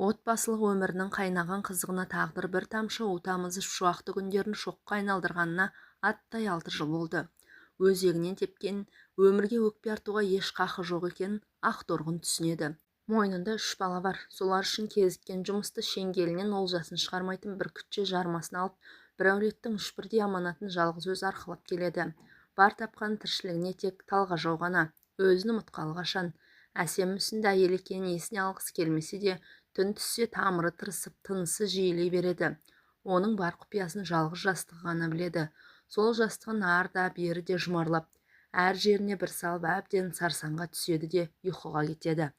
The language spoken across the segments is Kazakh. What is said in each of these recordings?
Отбасылық өмірінің қайнаған қызығына тағдыр бір тамшы отамызы шуақты күндерін шоққа айналдырғанына аттай 6 жыл болды. Өзегінен тепкен өмірге өкпе артуға еш қақы жоқ екенін Ақторғын түсінеді. Мойнында 3 бала бар. Солар үшін кезіккен жұмысты шеңгелінен олжасын шығармайтын бір күтше жармасын алып, бір әулеттің 3 бірдей аманатын жалғыз өз арқылап келеді. Бар тапқан тіршілігіне тек талғажау ғана, өзін ұмытқалы қашан. Әсем мүсінді әйел екенін есіне алғысы келмесе де, түн түссе тамыры тырысып, тынысы жиілей береді. Оның бар құпиясын жалғыз жастығы ғана біледі. Сол жастығын арда бері де жұмарлап, әр жеріне бір салып әбден сарсаңға түседі де ұйқыға кетеді.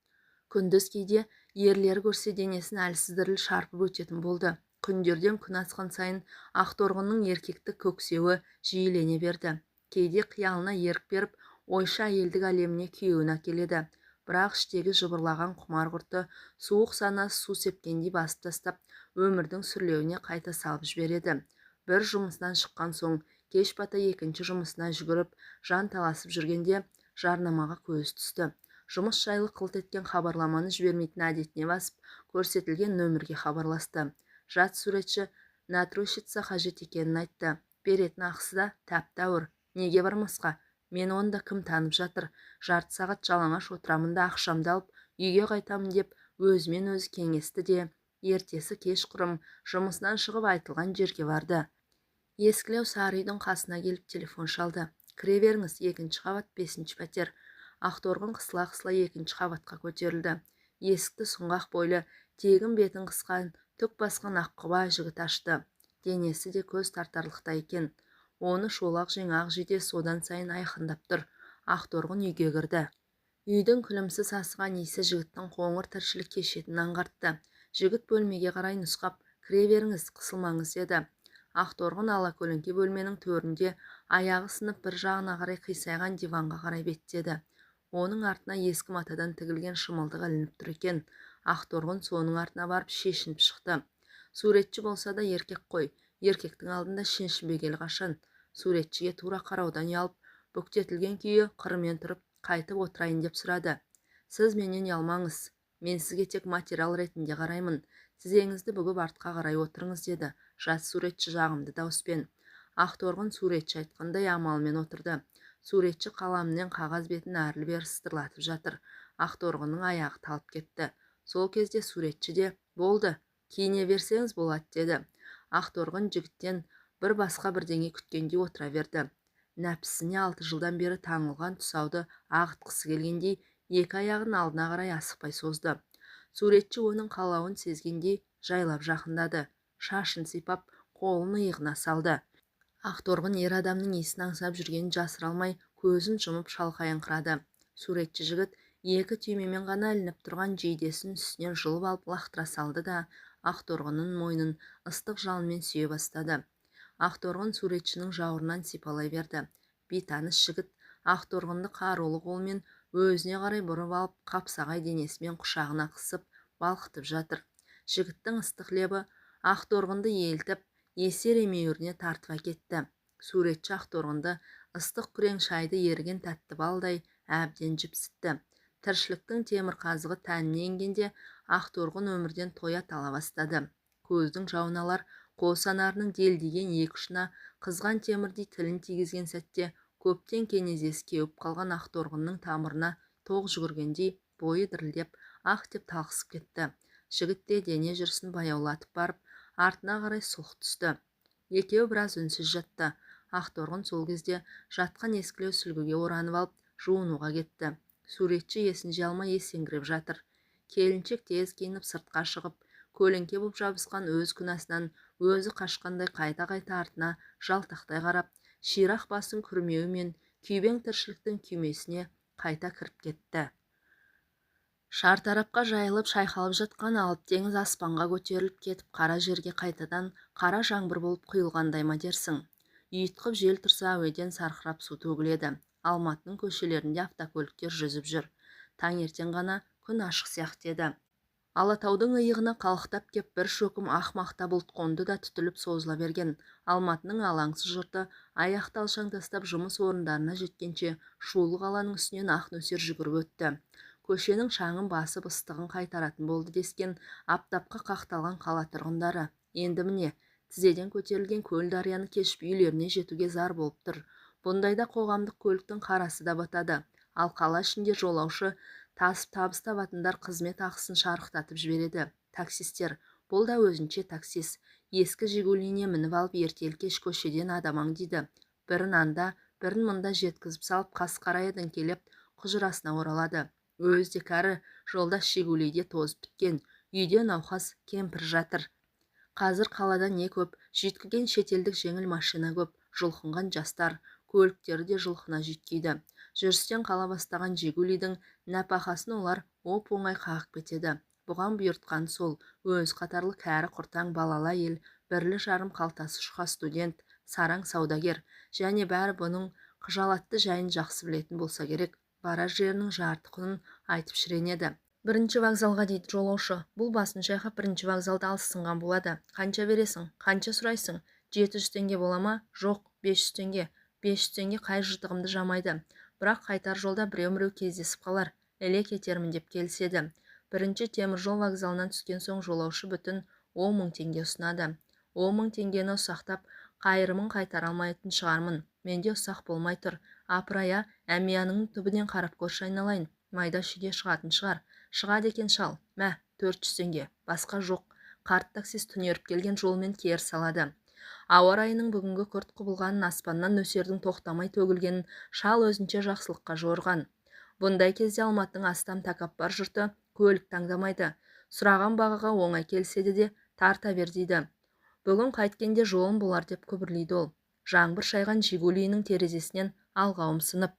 Күндіз кейде ерлері көрсе денесін әлсіз діріл шарпып өтетін болды. Күндерден күн асқан сайын Ақторғынның еркектік көксеуі жиілене берді. Кейде қиялына ерік беріп, ойша әйелдік әлеміне күйеуін әкеледі. Бірақ іштегі жыбырлаған құмар құрты суық санасы су сепкендей басып тастап, өмірдің сүрлеуіне қайта салып жібереді. Бір жұмысынан шыққан соң, кеш бата екінші жұмысына жүгіріп, жан таласып жүргенде жарнамаға көз түсті. Жұмыс жайлы қылт еткен хабарламаны жібермейтін әдетіне басып, көрсетілген нөмірге хабарласты. Жат суретші натрущица қажет екенін айтты. Беретін ақысы да тәп-тәуір. Неге бармасқа? Мен онда кім танып жатыр? Жарты сағат жалаңаш отырамын да ақшамды алып үйге қайтамын деп өзімен өзі кеңесті де, ертесі кеш құрым жұмысынан шығып айтылған жерге барды. Ескілеу сары үйдің қасына келіп телефон шалды. Кіре беріңіз, 2-ші қабат, 5-ші пәтер. Ақторғын қысыла-қысыла 2-ші қабатқа көтерілді. Есікті сұңғақ бойлы, тегін бетін қысқан, түк басқан аққұба жігіт ашты. Денесі де көз тартарлықта екен. Оны шолақ жеңақ жиде содан сайын айқындап тұр. Ақторғын үйге кірді. Үйдің күлімсіз сасыған иісі жігіттің қоңыр тіршілік кешетінін аңғартты. Жігіт бөлмеге қарай нұсқап, кіре беріңіз, қысылмаңыз деді. Ақторғын ала-көлеңке бөлменің төрінде аяғы сынып бір жағына қарай қисайған диванға қарай беттеді. Оның артына ескі матадан тігілген шымылдық ілініп тұр екен. Ақторғын соның артына барып шешініп шықты. Суретші болса да еркек қой, еркектің алдында шешінбегелі қашан. Суретшіге тура қараудан ұялып, бүктетілген күйі қырымен тұрып, қайтып отырайын деп сұрады. Сіз менен ұялмаңыз, мен сізге тек материал ретінде қараймын. Тізеңізді бүгіп артқа қарай отырыңыз деді жас суретші жағымды дауыспен. Ақторғын суретші айтқандай амалмен отырды. Суретші қаламымен қағаз бетін әрлі-бері сытырлатып жатыр. Ақторғынның аяғы талып кетті. Сол кезде суретші де болды, киіне берсеңіз болады деді. Ақторғын жігіттен бір басқа бірдеңе күткендей отыра берді. Нәпсісіне 6 жылдан бері таңылған тұсауды ағытқысы келгендей, екі аяғын алдына қарай асықпай созды. Суретші оның қалауын сезгендей жайлап жақындады. Шашын сипап, қолын иығына салды. Ақторғын ер адамның есін аңсап жүргенін жасыра алмай, көзін жұмып шалқайыңқырады. Суретші жігіт екі түймемен ғана ілініп тұрған жейдесін үстінен жұлып алып лақтыра салды да, Ақторғынның мойнын ыстық жалынмен сүйе бастады. Ақторғын суретшінің жауырынан сипалай берді. Бейтаныс жігіт Ақторғынды қарулы қолмен өзіне қарай бұрып алып, қапсағай денесімен құшағына қысып, балқытып жатыр. Жігіттің ыстық лебі Ақторғынды елтіп, есер емеуіріне тартып әкетті. Суретші Ақторғынды ыстық күрең шайды еріген тәтті балдай әбден жіпсітті. Тіршіліктің темір қазығы тәніне енгенде Ақторғын өмірден тоя тала бастады. Көздің жауын алар, қос анарының делдиген екі ұшына қызған темірдей тілін тигізген сәтте көптен кенезесі кеуіп қалған Ақторғынның тамырына тоқ жүгіргендей бойы дірілдеп, ақ деп талқысып кетті. Жігіт те дене жүрісін баяулатып барып, артына қарай сұлқ түсті. Екеуі біраз үнсіз жатты. Ақторғын сол кезде жатқан ескілеу сүлгіге оранып алып, жуынуға кетті. Суретші есін жия алмай есеңгіреп жатыр. Келіншек тез киініп сыртқа шығып, көлеңке боп жабысқан өз күнәсынан өзі қашқандай қайта-қайта артына жалтақтай қарап, ширақ басын күрмеуімен күйбең тіршіліктің күймесіне қайта кіріп кетті. Шар тарапқа жайылып шайқалып жатқан алып теңіз аспанға көтеріліп кетіп, қара жерге қайтадан қара жаңбыр болып құйылғандай ма дерсің. Ұйытқып жел тұрса әуеден сарқырап су төгіледі. Алматының көшелерінде автокөліктер жүзіп жүр. Таңертең ғана күн ашық сияқты еді. Алатаудың иығына қалықтап кеп бір шөкім ақ мақта бұлт қонды да түтіліп созыла берген. Алматының алаңсыз жұрты аяқты алшаң тастап жұмыс орындарына жеткенше шулы қаланың үстінен ақ нөсер жүгіріп өтті. көшенің шаңын басып ыстығын қайтаратын болды дескен аптапқа қақталған қала тұрғындары. Енді міне, тізеден көтерілген көл дарияны кешіп үйлеріне жетуге зар болып тұр. Бұндайда қоғамдық көліктің қарасы да батады. Ал қала ішінде жолаушы табыс табатындар қызмет ақысын шарықтатып жібереді. Таксистер, бұл да өзінше таксист. Ескі Жигулине мініп алып ертелі-кеш көшеден адам аңдиды. Бірін анда, бірін мұнда жеткізіп салып қасқараядан келіп құжырасына оралады. Өзі де кәрі, жолдас Жигулиде тозып біткен. Үйде науқас кемпір жатыр. Қазір қалада не көп, жүйткіген шетелдік жеңіл машина көп, жұлқынған жастар, көліктері де жұлқына жүйткиді. Жүрістен қала бастаған Жигулидің нәпақасын олар оп-оңай қағып кетеді. Бұған бұйыртқан сол, өз қатарлы кәрі құртаң балалы әйел, бірлі жарым қалтасы шұқа студент, сараң саудагер, және бәрі бұның қыжалатты жайын жақсы білетін болса керек, барар жерінің жарты құнын айтып шіренеді. Бірінші вокзалға дейді жолаушы. Бұл басын шайқап бірінші вокзалда алсынған болады. Қанша бересің? Қанша сұрайсың? 700 теңге бола ма? Жоқ, 500 теңге. 500 теңге қай жыртығымды жамайды. Бірақ қайтар жолда біреу-міреу кездесіп қалар. Іле кетермін деп келіседі. Бірінші теміржол вокзалынан түскен соң жолаушы бүтін 10 мың теңге ұсынады. 10 мың теңгені ұсақтап, қайырымын қайтара алмайтын шығармын. Менде ұсақ болмай тұр. Апырая, әмияныңның түбінен қарап көрші айналайын. Майда шүйде шығатын шығар. Шығады екен шал. Мә, 400 теңге. Басқа жоқ. Қарт таксист түнеріп келген жолмен кер салады. Ауа райының бүгінгі күрт құбылғанын, аспаннан нөсердің тоқтамай төгілгенін шал өзінше жақсылыққа жорған. Бұндай кезде Алматының астам тәкаппар жұрты көлік таңдамайды. Сұраған бағаға оңай келседе де тарта бер дейді. Бүгін қайткенде жолым болар деп күбірлейді ол. Жаңбыр шайған Жигулиінің терезесінен алға ұмсынып.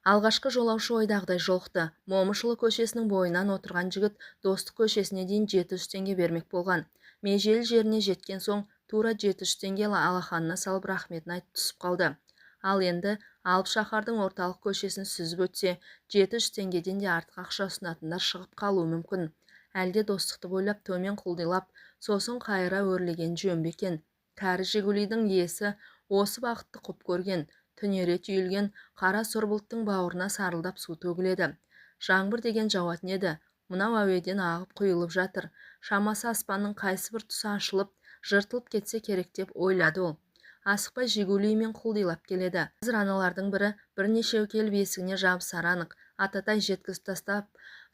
Алғашқы жолаушы ойдағыдай жолықты. Момышұлы көшесінің бойынан отырған жігіт Достық көшесіне дейін 700 теңге бермек болған. Межелі жеріне жеткен соң тура 700 теңге алақанына салып рахметін айтып түсіп қалды. Ал енді Алып шаһардың орталық көшесін сүзіп өтсе, 700 теңгеден де артық ақша ұсынатындар шығып қалуы мүмкін. Әлде Достықты бойлап төмен құлдилап, сосын қайыра өрлеген жөн бе екен. Кәрі Жигулидің иесі осы бақытты құп көрген. Түнере түйілген қара сұр бұлттың бауырына сарылдап су төгіледі. Жаңбыр деген жауатын еді. Мынау әуеден ағып құйылып жатыр. Шамасы аспанның қайсы бір тұсы ашылып, жыртылып кетсе керек деп ойлады ол. Асықпай Жигулимен құлдилап келеді. Қазір аналардың бірі бірнешеу келіп есігіне жабысар анық. Ататай жеткізіп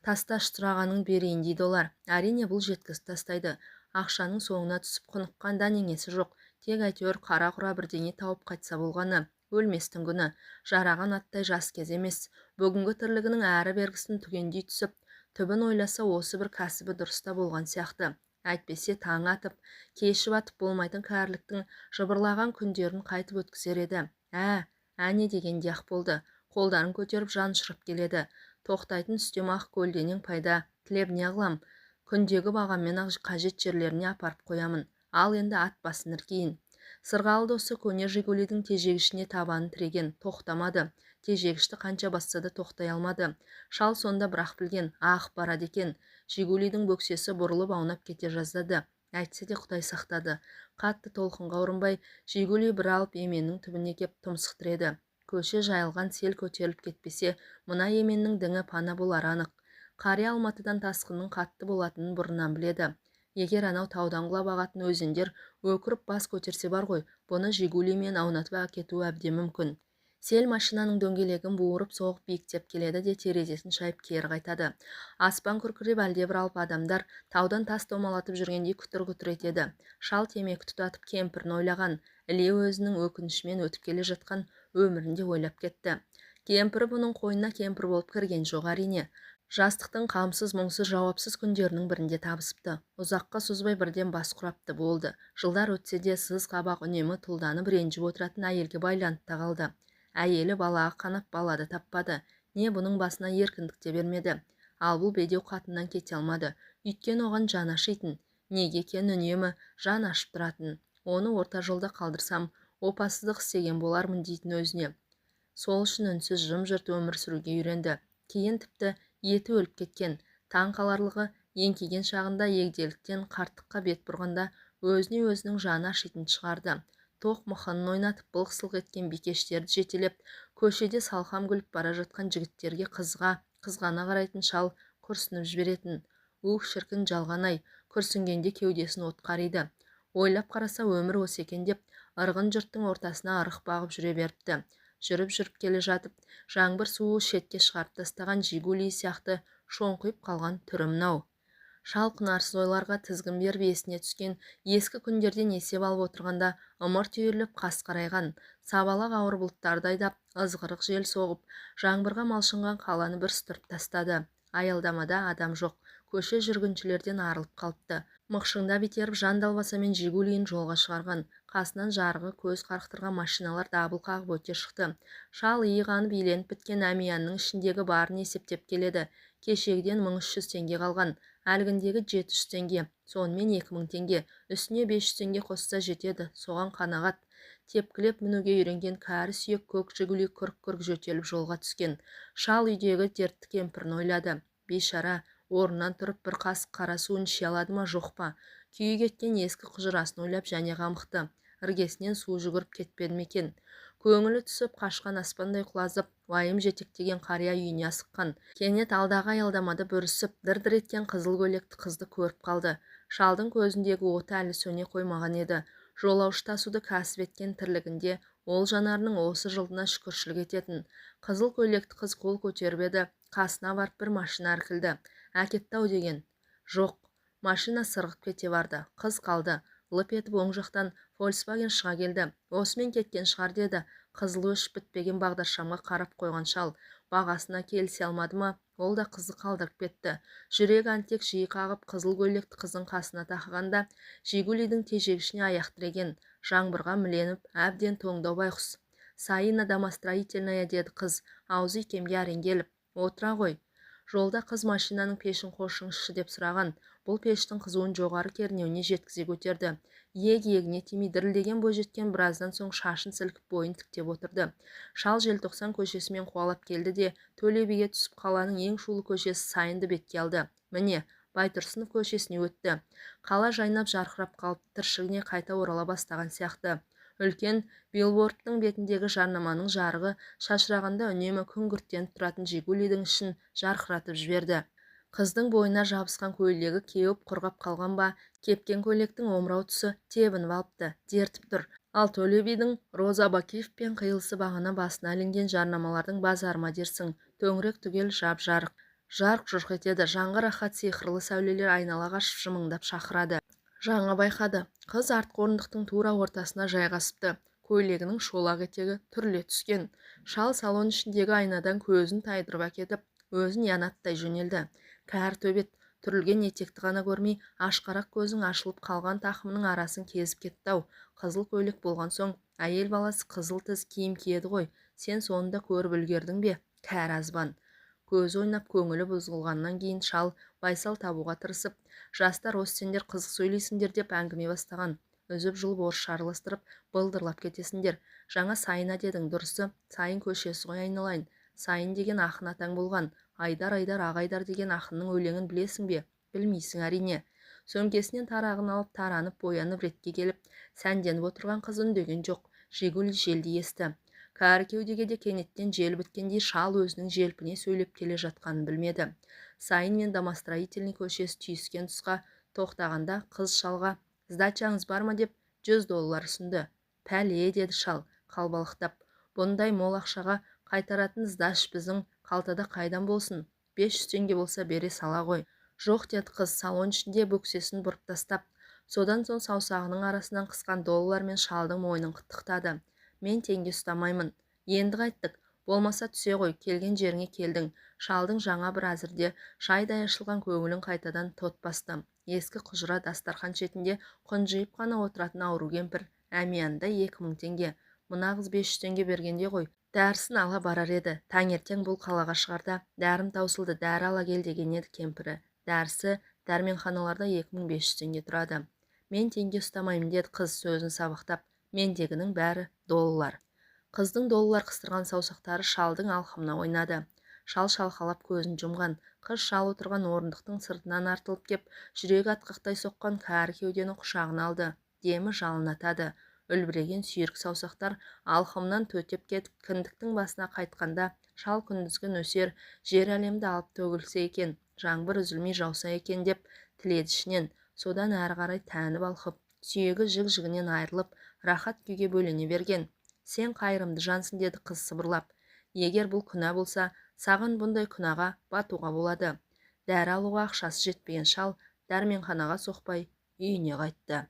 тасташ сұрағанын берейін дейді олар. Әрине бұл жеткізіп тастайды. Ақшаның соңына түсіп құныққанда неңесі жоқ. Тек әйтеуір қара-құра бірдеңе тауып қайтса болғаны. Өлместің күні. Жараған аттай жас кез емес. Бүгінгі тірлігінің әрі бергісін түгендей түсіп, түбін ойласа осы бір кәсібі дұрыста болған сияқты. Әйтпесе таң атып, кешіп атып болмайтын кәріліктің жыбырлаған күндерін қайтып өткізер еді. Әне дегенде ақ болды. Қолдарын көтеріп жан ұшырып келеді. Тоқтайтын үстем ақ көлденең пайда. Тілеп не қылам? Күндегі бағаммен ақ қажет жерлеріне апарып қоямын. Ал енді ат басын іркейін. Сырғалы досы көне Жигулидің тежегішіне табанын тіреген, тоқтамады. Тежегішті қанша басса да тоқтай алмады. Шал сонда бірақ білген, барады екен. Жигулидің бөксесі бұрылып аунап кете жаздады. Әйтсе де Құдай сақтады. Қатты толқынға ұрынбай, Жигули бір алып еменнің түбіне кеп тұмсық тіреді. Көше жайылған сел көтеріліп кетпесе, мына еменнің діңі пана болар анық. Қария Алматыдан тасқынның қатты болатынын бұрыннан біледі. Егер анау таудан құлап ағатын өзендер өкіріп бас көтерсе бар ғой, бұны Жигулимен аунатып әкетуі әбден мүмкін. Сел машинаның дөңгелегін буырып соғып биіктеп келеді де терезесін шайып кері қайтады. Аспан күркіреп әлдебір алып адамдар таудан тас домалатып жүргендей күтір-күтір етеді. Шал темекі тұтатып кемпірін ойлаған, іле өзінің өкінішімен өтіп келе жатқан өмірінде ойлап кетті. Кемпірі бұның қойнына кемпір болып кірген жоқ әрине. Жастықтың қамсыз, мұңсыз, жауапсыз күндерінің бірінде табысыпты. Ұзаққа созбай бірден бас құрапты болды. Жылдар өтсе де сыз қабақ үнемі тұлданып ренжіп отыратын әйелге байланып та қалды. Әйелі балаға қанап балады таппады. Не бұның басына еркіндік те бермеді. Ал бұл бедеу қатыннан кете алмады. Өйткені оған жан ашитын. Неге екенін үнемі жан ашып тұратын. Оны орта жолда қалдырсам, опасыздық істеген болармын дейтін өзіне. Сол үшін үнсіз жым-жырт өмір сүруге үйренді. Кейін тіпті еті өліп кеткен. Таң қаларлығы еңкейген шағында егделіктен қарттыққа бет бұрғанда өзіне өзінің жаны ашитын шығарды. Тоқ мықынын ойнатып былқ-сылқ еткен бикештерді жетелеп, көшеде салқам күліп бара жатқан жігіттерге қызға қызғана қарайтын шал күрсініп жіберетін. Ух, шіркін жалған-ай, күрсінгенде кеудесін от қариды. Ойлап қараса өмір осы екен деп, ырғын жұрттың ортасына ырық бағып жүре беріпті. Жүріп келе жатып, жаңбыр суы шетке шығарып тастаған Жигули сияқты шоңқиып қалған түрі мынау. Шал құнарсыз ойларға тізгін беріп есіне түскен ескі күндерден есеп алып отырғанда ымырт үйіріліп қас қарайған, сабалақ ауыр бұлттарды айдап, ызғырық жел соғып, жаңбырға малшынған қаланы бір сытырып тастады. Аялдамада адам жоқ, көше жүргіншілерден арылып қалыпты. Мықшыңдап итеріп жандалбасамен Жигулиін жолға шығарған, қасынан жарығы көз қарықтырған машиналар дабыл қағып өте шықты. Шал иығанып иленіп біткен әмиянның ішіндегі барын есептеп келеді. Кешегіден 1300 теңге қалған, әлгіндегі 700 теңге, сонымен 2000 теңге, үстіне 500 теңге қосса жетеді, соған қанағат. Тепкілеп мінуге үйренген кәрі сүйек көк Жигули күрк-күрк жөтеліп жолға түскен. Шал үйдегі дертті кемпірін ойлады. Бейшара, орнынан тұрып бір қасық қара суын іше алады ма жоқ па? Күйі кеткен ескі құжырасын ойлап және қамықты. Іргесінен су жүгіріп кетпеді ме екен? Көңілі түсіп қашқан аспандай құлазып, уайым жетектеген қария үйіне асыққан. Кенет алдағы аялдамада бүрісіп, дір-дір еткен қызыл көйлекті қызды көріп қалды. Шалдың көзіндегі оты әлі сөне қоймаған еді. Жолаушы тасуды кәсіп еткен тірлігінде ол жанарының осы жылдына шүкіршілік ететін. Қызыл көйлекті қыз қол көтеріп еді, қасына барып бір машина іркілді. Әкетті-ау деген. Жоқ, машина сырғып кете барды. Қыз қалды. Лып етіп оң жақтан Volkswagen шыға келді. Осымен кеткен шығар деді. Қызыл өшіп бітпеген бағдаршамға қарап қойған шал. Бағасына келісе алмады ма? Ол да қызды қалдырып кетті. Жүрек антек жиі қағып қызыл көйлекті қыздың қасына тақығанда Жигулидің тежегішіне аяқ тіреген. Жаңбырға міленіп, әбден тоңдау байқұс. Саина домостроительная деді қыз, аузы икемге әрең келіп. Отыра ғой. Жолда қыз машинаның пешін қосыңызшы деп сұраған. Бұл пештің қызуын жоғары кернеуіне жеткізе көтерді. Иегіне тимей дірілдеген бойжеткен біраздан соң шашын сілкіп бойын тіктеп отырды. Шал Желтоқсан көшесімен қуалап келді де Төле биге түсіп қаланың ең шулы көшесі Сайынды бетке алды. Міне, Байтұрсынов көшесіне өтті. Қала жайнап жарқырап қалып, тіршілігіне қайта орала бастаған сияқты. Үлкен билбордтың бетіндегі жарнаманың жарығы шашырағанда үнемі күңгірттеніп тұратын Жигулидің ішін жарқыратып жіберді. Қыздың бойына жабысқан көйлегі кеуіп құрғап қалған ба, кепкен көйлектің омырау тұсы тебініп алыпты, дертіп тұр. Ал Төле бидің Роза Бакиевпен қиылысы бағана басына ілінген жарнамалардың базарыма дерсің, төңірек түгел жап-жарық. Жарқ-жұрқ етеді, жанға рахат сиқырлы сәулелер айнала қашып жымыңдап шақырады. Жаңа байқады, қыз артқы орындықтың тура ортасына жайғасыпты. Көйлегінің шолақ етегі түріле түскен. Шал салон ішіндегі айнадан көзін тайдырып әкетіп, өзін янаттай жөнелді. Кәр төбет түрілген етекті ғана көрмей, ашқарақ көзің ашылып қалған тақымының арасын кезіп кетті-ау. Қызыл көйлек болған соң, әйел баласы қызыл тіз киім киеді ғой. Сен соңында көріп үлгердің бе? Кәр азбан. Көз ойнап көңілі бұзылғаннан кейін шал байсал табуға тырысып, жастар осы сендер қызық сөйлейсіңдер деп әңгіме бастаған. Үзіп жұлып орыс шарылыстырып, былдырлап кетесіңдер. Жаңа Сайына дедің, дұрысы, Сайын көшесі ғой айналайын. Сайын деген ақын атаң болған. Айдар Ағайдар деген ақынның өлеңін білесің бе? Білмейсің әрине. Сөмкесінен тарағын алып таранып боянып ретке келіп, сәнденіп отырған қыз үндеген жоқ. Жигули желді есті. Кәрі кеудеге де кенеттен жел біткендей шал өзінің желпіне сөйлеп келе жатқанын білмеді. Сайын мен домостроительный көшесі түйіскен тұсқа тоқтағанда қыз шалға «Сдачаңыз бар ма?» деп $100 ұсынды. «Пәле», деді шал, қалбалықтап. «Бұндай мол ақшаға қайтаратын сдач біздің қалтада қайдан болсын? 500 теңге болса бере сала ғой». «Жоқ», деді қыз салон ішінде бөксесін бұрып тастап. Содан соң саусағының арасынан қысқан $мен шалдың мойнын қытықтады. «Мен теңге ұстамаймын. Енді қайттық. Болмаса түсе ғой, келген жеріңе келдің». Шалдың жаңа бір әзірде шайдай ашылған көңілін қайтадан тот басты. Ескі құжыра дастархан шетінде қынжиып қана отыратын ауру кемпір. Әмиянда 2000 теңге. Мына қыз 500 теңге бергенде ғой. Дәрісін ала барар еді. Таңертең бұл қалаға шығарда дәрім таусылды, дәрі ала кел деген еді кемпірі. Дәрісі дәрменханаларда 2500 теңге тұрады. «Мен теңге ұстамаймын», деді қыз сөзін сабақтап. «Мендегінің бәрі $. Қыздың $. Қыстырған саусақтары шалдың алқымына ойнады. Шал шалқалап көзін жұмған. Қыз шал отырған орындықтың сыртынан артылып кеп, жүрегі атқақтай соққан кәрі кеудені құшағына алды. Демі жалынатады. Үлбіреген сүйірік саусақтар алқымнан төтеп кетіп, кіндіктің басына қайтқанда Шал күндізгі нөсер жер әлемді алып төгілсе екен, жаңбыр үзілмей жауса екен деп тіледі ішінен. Содан әрі қарай тәні балқып, сүйегі жік-жігінен айырылып, рахат күйге бөлене берген. Сен қайырымды жансың, деді қыз сыбырлап. Егер бұл күнә болса, саған бұндай күнәға батуға болады. Дәрі алуға ақшасы жетпеген шал дәрменханаға соқпай үйіне қайтты.